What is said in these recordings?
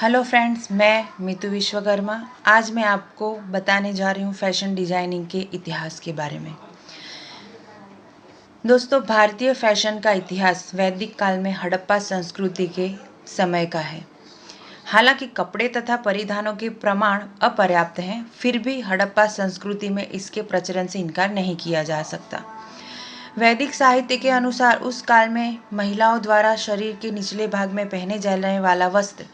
Hello friends, मैं मीतू विश्वकर्मा। आज मैं आपको बताने जा रही हूँ फैशन डिज़ाइनिंग के इतिहास के बारे में। दोस्तों, भारतीय फैशन का इतिहास वैदिक काल में हड़प्पा संस्कृति के समय का है। हालांकि कपड़े तथा परिधानों के प्रमाण अपर्याप्त हैं, फिर भी हड़प्पा संस्कृति में इसके प्रचलन से इनकार नहीं किया जा सकता। वैदिक साहित्य के अनुसार उस काल में महिलाओं द्वारा शरीर के निचले भाग में पहने जाने वाला वस्त्र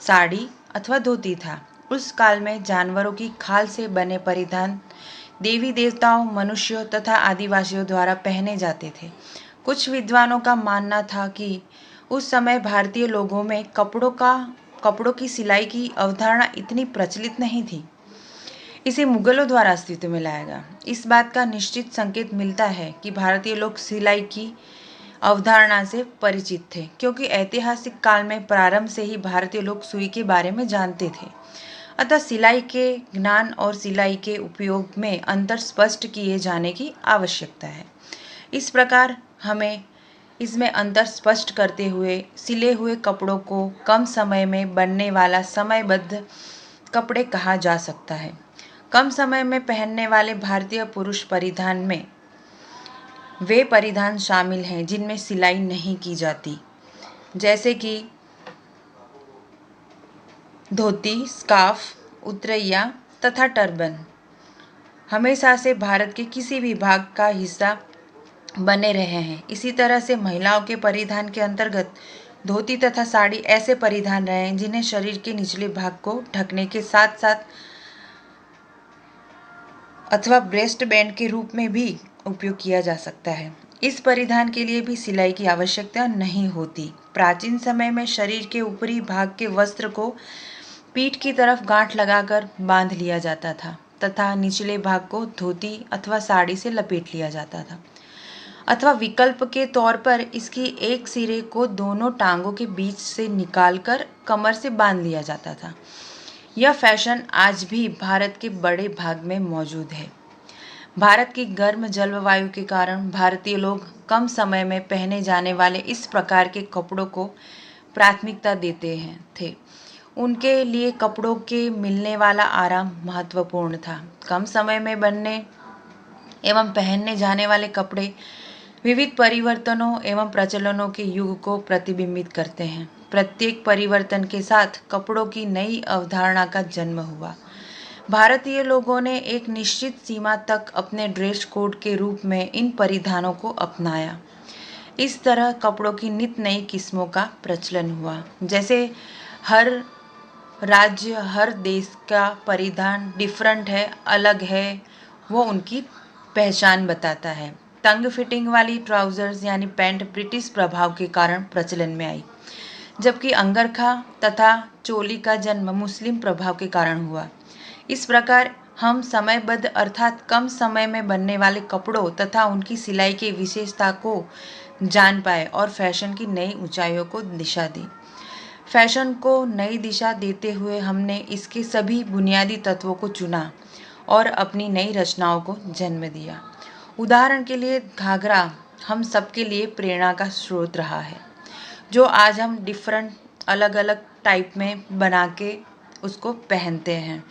साड़ी अथवा धोती था। उस काल में जानवरों की खाल से बने परिधान देवी देवताओं, मनुष्यों तथा आदिवासियों द्वारा पहने जाते थे। कुछ विद्वानों का मानना था कि उस समय भारतीय लोगों में कपड़ों की सिलाई की अवधारणा इतनी प्रचलित नहीं थी। इसे मुगलों द्वारा अस्तित्व में लाया गया। इस बात का निश्चित संकेत मिलता है कि भारतीय लोग सिलाई की अवधारणा से परिचित थे, क्योंकि ऐतिहासिक काल में प्रारंभ से ही भारतीय लोग सुई के बारे में जानते थे। अतः सिलाई के ज्ञान और सिलाई के उपयोग में अंतर स्पष्ट किए जाने की आवश्यकता है। इस प्रकार हमें इसमें अंतर स्पष्ट करते हुए सिले हुए कपड़ों को कम समय में बनने वाला समयबद्ध कपड़े कहा जा सकता है। कम समय में पहनने वाले भारतीय पुरुष परिधान में वे परिधान शामिल हैं जिनमें सिलाई नहीं की जाती, जैसे कि धोती, स्कार्फ, उतरैया तथा टर्बन हमेशा से भारत के किसी भी भाग का हिस्सा बने रहे हैं। इसी तरह से महिलाओं के परिधान के अंतर्गत धोती तथा साड़ी ऐसे परिधान रहे हैं जिन्हें शरीर के निचले भाग को ढकने के साथ साथ अथवा ब्रेस्ट बैंड के रूप में भी उपयोग किया जा सकता है। इस परिधान के लिए भी सिलाई की आवश्यकता नहीं होती। प्राचीन समय में शरीर के ऊपरी भाग के वस्त्र को पीठ की तरफ गांठ लगाकर बांध लिया जाता था तथा निचले भाग को धोती अथवा साड़ी से लपेट लिया जाता था, अथवा विकल्प के तौर पर इसकी एक सिरे को दोनों टांगों के बीच से निकालकर कमर से बांध लिया जाता था। यह फैशन आज भी भारत के बड़े भाग में मौजूद है। भारत की गर्म जलवायु के कारण भारतीय लोग कम समय में पहने जाने वाले इस प्रकार के कपड़ों को प्राथमिकता देते थे। उनके लिए कपड़ों के मिलने वाला आराम महत्वपूर्ण था। कम समय में बनने एवं पहनने जाने वाले कपड़े विविध परिवर्तनों एवं प्रचलनों के युग को प्रतिबिंबित करते हैं। प्रत्येक परिवर्तन के साथ कपड़ों की नई अवधारणा का जन्म हुआ। भारतीय लोगों ने एक निश्चित सीमा तक अपने ड्रेस कोड के रूप में इन परिधानों को अपनाया। इस तरह कपड़ों की नित नई किस्मों का प्रचलन हुआ। जैसे हर राज्य, हर देश का परिधान डिफरेंट है, अलग है, वो उनकी पहचान बताता है। तंग फिटिंग वाली ट्राउजर्स यानी पैंट ब्रिटिश प्रभाव के कारण प्रचलन में आई, जबकि अंगरखा तथा चोली का जन्म मुस्लिम प्रभाव के कारण हुआ। इस प्रकार हम समयबद्ध अर्थात कम समय में बनने वाले कपड़ों तथा उनकी सिलाई की विशेषता को जान पाए और फैशन की नई ऊंचाइयों को दिशा दी। फैशन को नई दिशा देते हुए हमने इसके सभी बुनियादी तत्वों को चुना और अपनी नई रचनाओं को जन्म दिया। उदाहरण के लिए घाघरा हम सबके लिए प्रेरणा का स्रोत रहा है, जो आज हम डिफरेंट अलग अलग टाइप में बना के उसको पहनते हैं।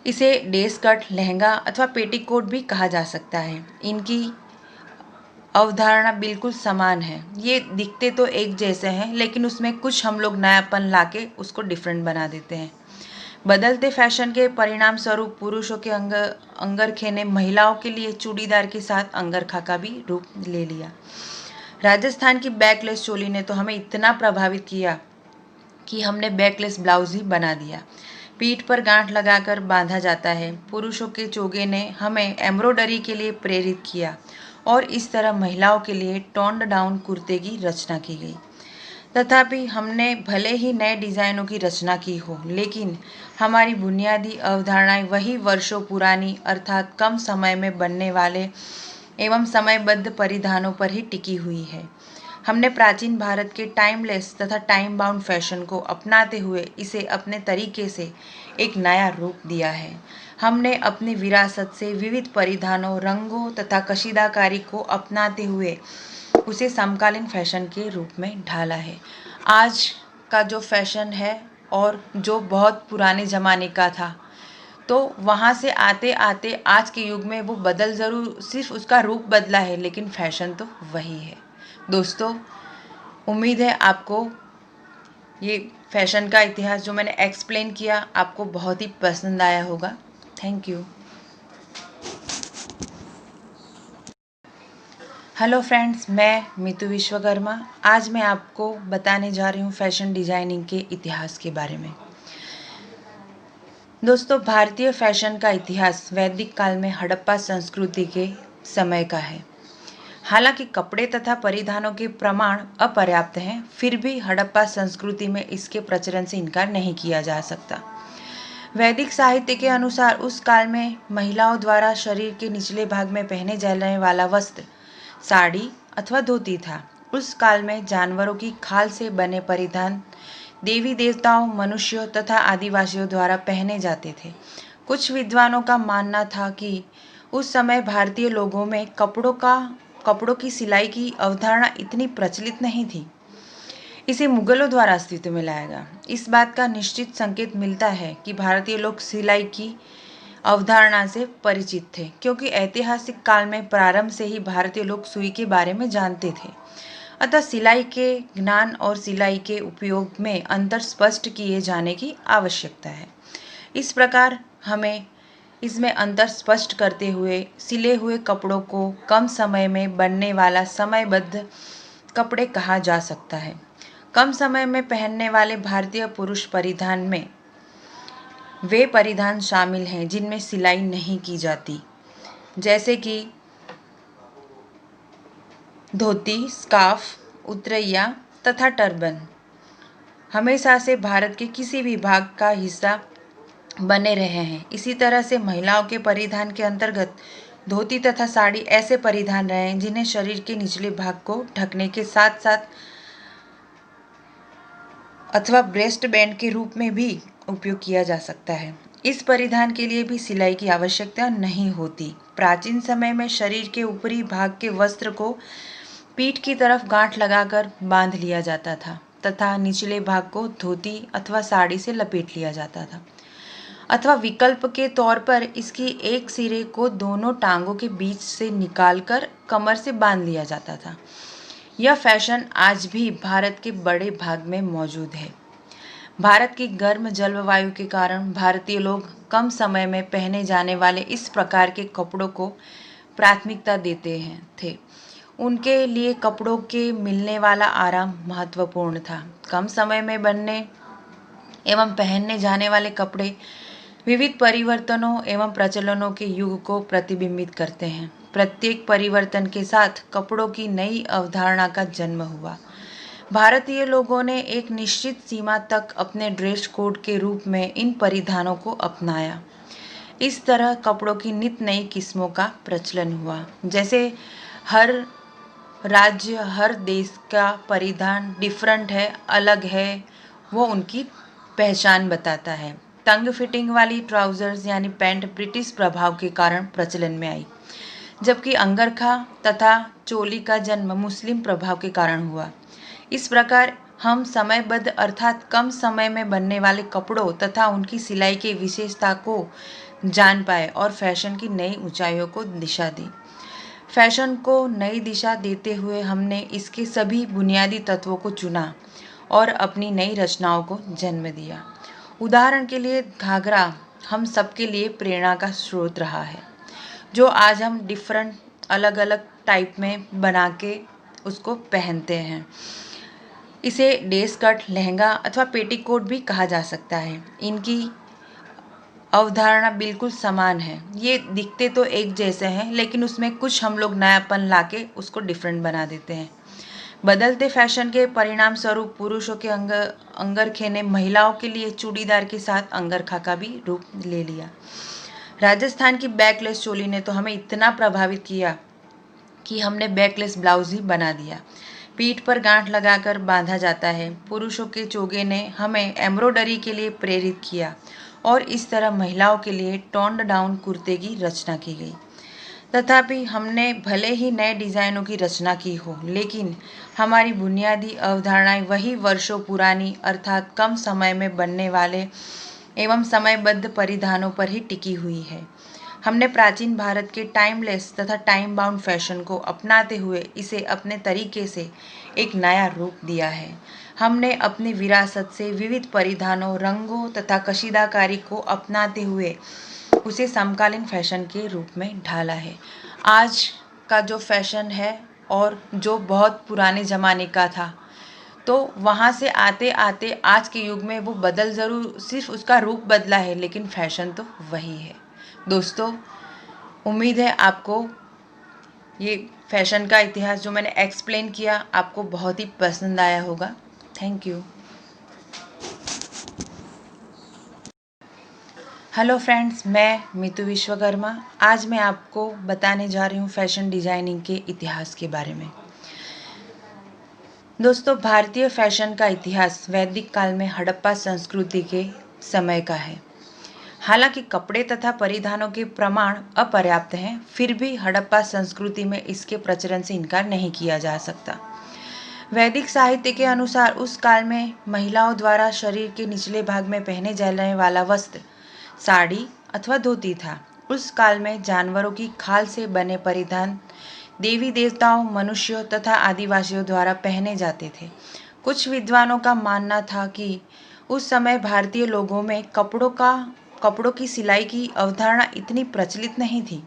इसे डे स्कर्ट, लहंगा अथवा पेटीकोट भी कहा जा सकता है। इनकी अवधारणा बिल्कुल समान है। ये दिखते तो एक जैसे हैं, लेकिन उसमें कुछ हम लोग नयापन लाके उसको डिफरेंट बना देते हैं। बदलते फैशन के परिणाम स्वरूप पुरुषों के अंगरखे ने महिलाओं के लिए चूड़ीदार के साथ अंगरखा का भी रूप ले लिया। राजस्थान की बैकलेस चोली ने तो हमें इतना प्रभावित किया कि हमने बैकलेस ब्लाउज ही बना दिया। पीठ पर गांठ लगाकर बांधा जाता है। पुरुषों के चोगे ने हमें एम्ब्रॉयडरी के लिए प्रेरित किया और इस तरह महिलाओं के लिए टोन्ड डाउन कुर्ते की रचना की गई। तथापि हमने भले ही नए डिज़ाइनों की रचना की हो, लेकिन हमारी बुनियादी अवधारणाएं वही वर्षों पुरानी अर्थात कम समय में बनने वाले एवं समयबद्ध परिधानों पर ही टिकी हुई है। हमने प्राचीन भारत के टाइमलेस तथा टाइम बाउंड फैशन को अपनाते हुए इसे अपने तरीके से एक नया रूप दिया है। हमने अपनी विरासत से विविध परिधानों, रंगों तथा कशीदाकारी को अपनाते हुए उसे समकालीन फैशन के रूप में ढाला है। आज का जो फैशन है और जो बहुत पुराने ज़माने का था, तो वहाँ से आते आते आज के युग में वो बदल ज़रूर, सिर्फ उसका रूप बदला है, लेकिन फैशन तो वही है। दोस्तों, उम्मीद है आपको ये फैशन का इतिहास जो मैंने एक्सप्लेन किया आपको बहुत ही पसंद आया होगा। Thank you. हेलो फ्रेंड्स, मैं मीतू विश्वकर्मा। आज मैं आपको बताने जा रही हूँ फैशन डिज़ाइनिंग के इतिहास के बारे में। दोस्तों, भारतीय फैशन का इतिहास वैदिक काल में हड़प्पा संस्कृति के समय का है। हालांकि कपड़े तथा परिधानों के प्रमाण अपर्याप्त हैं, फिर भी हड़प्पा संस्कृति में इसके प्रचलन से इनकार नहीं किया जा सकता। वैदिक साहित्य के अनुसार उस काल में महिलाओं द्वारा शरीर के निचले भाग में पहने जाने वाला वस्त्र साड़ी अथवा धोती था। उस काल में जानवरों की खाल से बने परिधान देवी देवताओं, मनुष्यों तथा आदिवासियों द्वारा पहने जाते थे। कुछ विद्वानों का मानना था कि उस समय भारतीय लोगों में कपड़ों की सिलाई की अवधारणा इतनी प्रचलित नहीं थी। इसे मुगलों द्वारा अस्तित्व में लाया गया। इस बात का निश्चित संकेत मिलता है कि भारतीय लोग सिलाई की अवधारणा से परिचित थे, क्योंकि ऐतिहासिक काल में प्रारंभ से ही भारतीय लोग सुई के बारे में जानते थे। अतः सिलाई के ज्ञान और सिलाई के उपयोग में अंतर स्पष्ट किए जाने की आवश्यकता है। इस प्रकार हमें इसमें अंतर स्पष्ट करते हुए सिले हुए कपड़ों को कम समय में बनने वाला समयबद्ध कपड़े कहा जा सकता है। कम समय में पहनने वाले भारतीय पुरुष परिधान में वे परिधान शामिल हैं जिनमें सिलाई नहीं की जाती, जैसे कि धोती, स्कार्फ, उतरैया तथा टर्बन हमेशा से भारत के किसी भी भाग का हिस्सा बने रहे हैं। इसी तरह से महिलाओं के परिधान के अंतर्गत धोती तथा साड़ी ऐसे परिधान रहे हैं जिन्हें शरीर के निचले भाग को ढकने के साथ साथ अथवा ब्रेस्ट बैंड के रूप में भी उपयोग किया जा सकता है। इस परिधान के लिए भी सिलाई की आवश्यकता नहीं होती। प्राचीन समय में शरीर के ऊपरी भाग के वस्त्र को पीठ की तरफ गांठ लगाकर बांध लिया जाता था तथा निचले भाग को धोती अथवा साड़ी से लपेट लिया जाता था, अथवा विकल्प के तौर पर इसकी एक सिरे को दोनों टांगों के बीच से निकालकर कमर से बांध लिया जाता था। यह फैशन आज भी भारत के बड़े भाग में मौजूद है। भारत की गर्म जलवायु के कारण भारतीय लोग कम समय में पहने जाने वाले इस प्रकार के कपड़ों को प्राथमिकता देते थे। उनके लिए कपड़ों के मिलने वाला आराम महत्वपूर्ण था। कम समय में बनने एवं पहनने जाने वाले कपड़े विविध परिवर्तनों एवं प्रचलनों के युग को प्रतिबिंबित करते हैं। प्रत्येक परिवर्तन के साथ कपड़ों की नई अवधारणा का जन्म हुआ। भारतीय लोगों ने एक निश्चित सीमा तक अपने ड्रेस कोड के रूप में इन परिधानों को अपनाया। इस तरह कपड़ों की नित नई किस्मों का प्रचलन हुआ। जैसे हर राज्य, हर देश का परिधान डिफरेंट है, अलग है, वो उनकी पहचान बताता है। तंग फिटिंग वाली ट्राउजर्स यानी पैंट ब्रिटिश प्रभाव के कारण प्रचलन में आई, जबकि अंगरखा तथा चोली का जन्म मुस्लिम प्रभाव के कारण हुआ। इस प्रकार हम समयबद्ध अर्थात कम समय में बनने वाले कपड़ों तथा उनकी सिलाई की विशेषता को जान पाए और फैशन की नई ऊंचाइयों को दिशा दी। फैशन को नई दिशा देते हुए हमने इसके सभी बुनियादी तत्वों को चुना और अपनी नई रचनाओं को जन्म दिया। उदाहरण के लिए घाघरा हम सबके लिए प्रेरणा का स्रोत रहा है, जो आज हम डिफरेंट अलग अलग टाइप में बना के उसको पहनते हैं। इसे डे स्कर्ट, लहंगा अथवा पेटीकोट भी कहा जा सकता है। इनकी अवधारणा बिल्कुल समान है। ये दिखते तो एक जैसे हैं, लेकिन उसमें कुछ हम लोग नयापन लाके उसको डिफरेंट बना देते हैं। बदलते फैशन के परिणाम स्वरूप पुरुषों के अंगरखे ने महिलाओं के लिए चूड़ीदार के साथ अंगरखा का भी रूप ले लिया। राजस्थान की बैकलेस चोली ने तो हमें इतना प्रभावित किया कि हमने बैकलेस ब्लाउज ही बना दिया। पीठ पर गांठ लगाकर बांधा जाता है। पुरुषों के चोगे ने हमें एम्ब्रॉयडरी के लिए प्रेरित किया और इस तरह महिलाओं के लिए टोन्ड डाउन कुर्ते की रचना की गई। तथापि हमने भले ही नए डिज़ाइनों की रचना की हो, लेकिन हमारी बुनियादी अवधारणाएं वही वर्षों पुरानी अर्थात कम समय में बनने वाले एवं समयबद्ध परिधानों पर ही टिकी हुई है। हमने प्राचीन भारत के टाइमलेस तथा टाइम बाउंड फैशन को अपनाते हुए इसे अपने तरीके से एक नया रूप दिया है। हमने अपनी विरासत से विविध परिधानों, रंगों तथा कशीदाकारी को अपनाते हुए उसे समकालीन फैशन के रूप में ढाला है। आज का जो फैशन है और जो बहुत पुराने ज़माने का था, तो वहाँ से आते आते आज के युग में वो बदल ज़रूर, सिर्फ उसका रूप बदला है, लेकिन फैशन तो वही है। दोस्तों, उम्मीद है आपको ये फैशन का इतिहास जो मैंने एक्सप्लेन किया आपको बहुत ही पसंद आया होगा। Thank you. हेलो फ्रेंड्स, मैं मीतू विश्वकर्मा। आज मैं आपको बताने जा रही हूँ फैशन डिज़ाइनिंग के इतिहास के बारे में। दोस्तों, भारतीय फैशन का इतिहास वैदिक काल में हड़प्पा संस्कृति के समय का है। हालांकि कपड़े तथा परिधानों के प्रमाण अपर्याप्त हैं, फिर भी हड़प्पा संस्कृति में इसके प्रचलन से इनकार नहीं किया जा सकता। वैदिक साहित्य के अनुसार उस काल में महिलाओं द्वारा शरीर के निचले भाग में पहने जाने वाला वस्त्र साड़ी अथवा धोती था। उस काल में जानवरों की खाल से बने परिधान देवी देवताओं, मनुष्यों तथा आदिवासियों द्वारा पहने जाते थे। कुछ विद्वानों का मानना था कि उस समय भारतीय लोगों में कपड़ों की सिलाई की अवधारणा इतनी प्रचलित नहीं थी।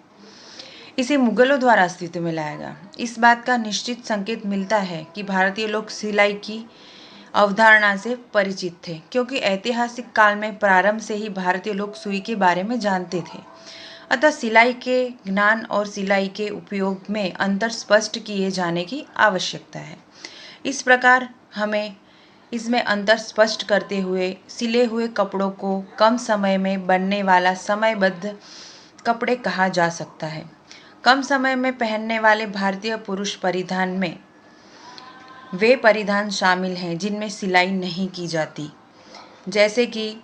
इसे मुगलों द्वारा अस्तित्व में लाया गया। इस बात का निश्चित संकेत मिलता है कि भारतीय लोग सिलाई की अवधारणा से परिचित थे, क्योंकि ऐतिहासिक काल में प्रारंभ से ही भारतीय लोग सुई के बारे में जानते थे। अतः सिलाई के ज्ञान और सिलाई के उपयोग में अंतर स्पष्ट किए जाने की आवश्यकता है। इस प्रकार हमें इसमें अंतर स्पष्ट करते हुए सिले हुए कपड़ों को कम समय में बनने वाला समयबद्ध कपड़े कहा जा सकता है। कम समय में पहनने वाले भारतीय पुरुष परिधान में वे परिधान शामिल हैं जिनमें सिलाई नहीं की जाती, जैसे कि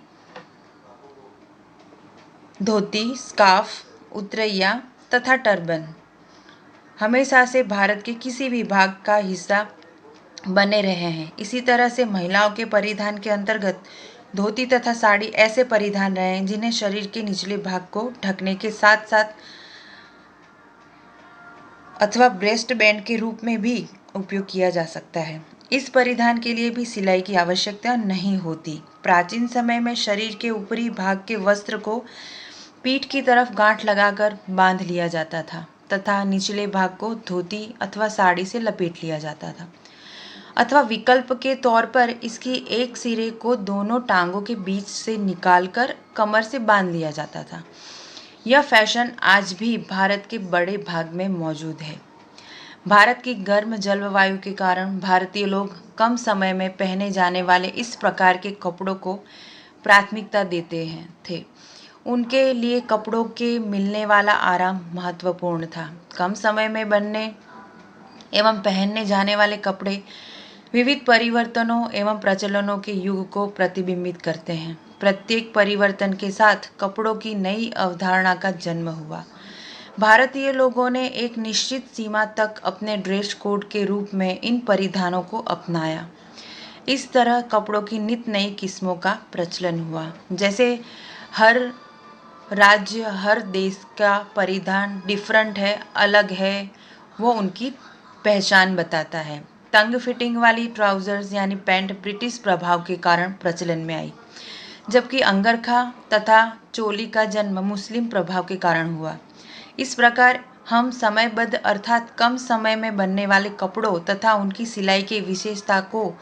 धोती, स्कार्फ, उतरैया तथा टर्बन हमेशा से भारत के किसी भी भाग का हिस्सा बने रहे हैं। इसी तरह से महिलाओं के परिधान के अंतर्गत धोती तथा साड़ी ऐसे परिधान रहे हैं जिन्हें शरीर के निचले भाग को ढकने के साथ साथ अथवा ब्रेस्ट बैंड के रूप में भी उपयोग किया जा सकता है। इस परिधान के लिए भी सिलाई की आवश्यकता नहीं होती। प्राचीन समय में शरीर के ऊपरी भाग के वस्त्र को पीठ की तरफ गांठ लगाकर बांध लिया जाता था तथा निचले भाग को धोती अथवा साड़ी से लपेट लिया जाता था, अथवा विकल्प के तौर पर इसकी एक सिरे को दोनों टांगों के बीच से निकालकर कमर से बांध लिया जाता था। यह फैशन आज भी भारत के बड़े भाग में मौजूद है। भारत की गर्म जलवायु के कारण भारतीय लोग कम समय में पहने जाने वाले इस प्रकार के कपड़ों को प्राथमिकता देते थे। उनके लिए कपड़ों के मिलने वाला आराम महत्वपूर्ण था। कम समय में बनने एवं पहनने जाने वाले कपड़े विविध परिवर्तनों एवं प्रचलनों के युग को प्रतिबिंबित करते हैं। प्रत्येक परिवर्तन के साथ कपड़ों की नई अवधारणा का जन्म हुआ। भारतीय लोगों ने एक निश्चित सीमा तक अपने ड्रेस कोड के रूप में इन परिधानों को अपनाया। इस तरह कपड़ों की नित नई किस्मों का प्रचलन हुआ। जैसे हर राज्य, हर देश का परिधान डिफरेंट है, अलग है, वो उनकी पहचान बताता है। तंग फिटिंग वाली ट्राउजर्स यानी पैंट ब्रिटिश प्रभाव के कारण प्रचलन में आई, जबकि अंगरखा तथा चोली का जन्म मुस्लिम प्रभाव के कारण हुआ। इस प्रकार हम समयबद्ध अर्थात कम समय में बनने वाले कपड़ों तथा उनकी सिलाई की विशेषता को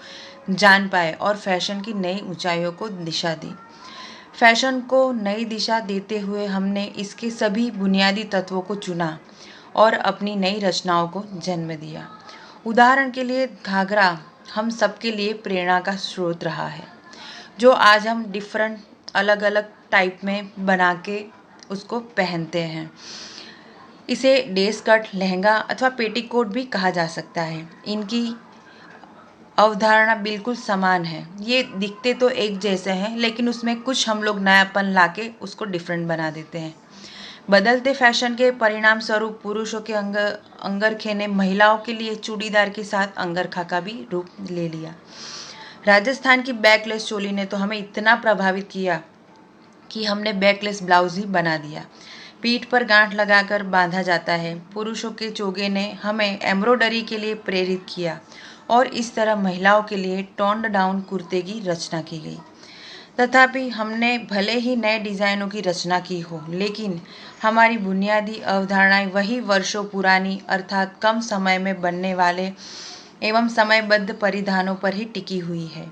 जान पाए और फैशन की नई ऊंचाइयों को दिशा दी। फैशन को नई दिशा देते हुए हमने इसके सभी बुनियादी तत्वों को चुना और अपनी नई रचनाओं को जन्म दिया। उदाहरण के लिए घाघरा हम सबके लिए प्रेरणा का स्रोत रहा है, जो आज हम डिफरेंट अलग अलग टाइप में बना के उसको पहनते हैं। इसे डे स्कर्ट, लहंगा अथवा पेटीकोट भी कहा जा सकता है। इनकी अवधारणा बिल्कुल समान है। ये दिखते तो एक जैसे हैं, लेकिन उसमें कुछ हम लोग नयापन लाके उसको डिफरेंट बना देते हैं। बदलते फैशन के परिणाम स्वरूप पुरुषों के अंगरखे ने महिलाओं के लिए चूड़ीदार के साथ अंगरखा का भी रूप ले लिया। राजस्थान की बैकलेस चोली ने तो हमें इतना प्रभावित किया कि हमने बैकलेस ब्लाउज ही बना दिया। पीठ पर गांठ लगाकर बांधा जाता है। पुरुषों के चोगे ने हमें एम्ब्रॉयडरी के लिए प्रेरित किया और इस तरह महिलाओं के लिए टोन्ड डाउन कुर्ते की रचना की गई। तथापि हमने भले ही नए डिज़ाइनों की रचना की हो, लेकिन हमारी बुनियादी अवधारणाएं वही वर्षों पुरानी अर्थात कम समय में बनने वाले एवं समयबद्ध परिधानों पर ही टिकी हुई है।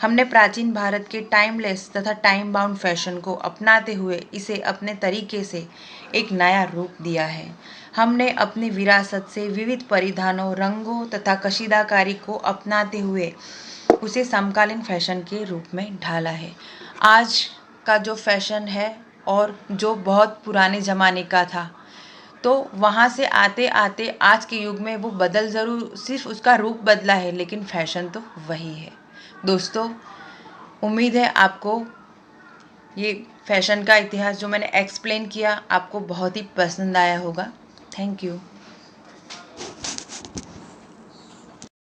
हमने प्राचीन भारत के टाइमलेस तथा टाइम बाउंड फैशन को अपनाते हुए इसे अपने तरीके से एक नया रूप दिया है। हमने अपनी विरासत से विविध परिधानों, रंगों तथा कशीदाकारी को अपनाते हुए उसे समकालीन फैशन के रूप में ढाला है। आज का जो फैशन है और जो बहुत पुराने ज़माने का था, तो वहाँ से आते आते आज के युग में वो बदल ज़रूर, सिर्फ उसका रूप बदला है, लेकिन फैशन तो वही है। दोस्तों, उम्मीद है आपको ये फैशन का इतिहास जो मैंने एक्सप्लेन किया आपको बहुत ही पसंद आया होगा। Thank you.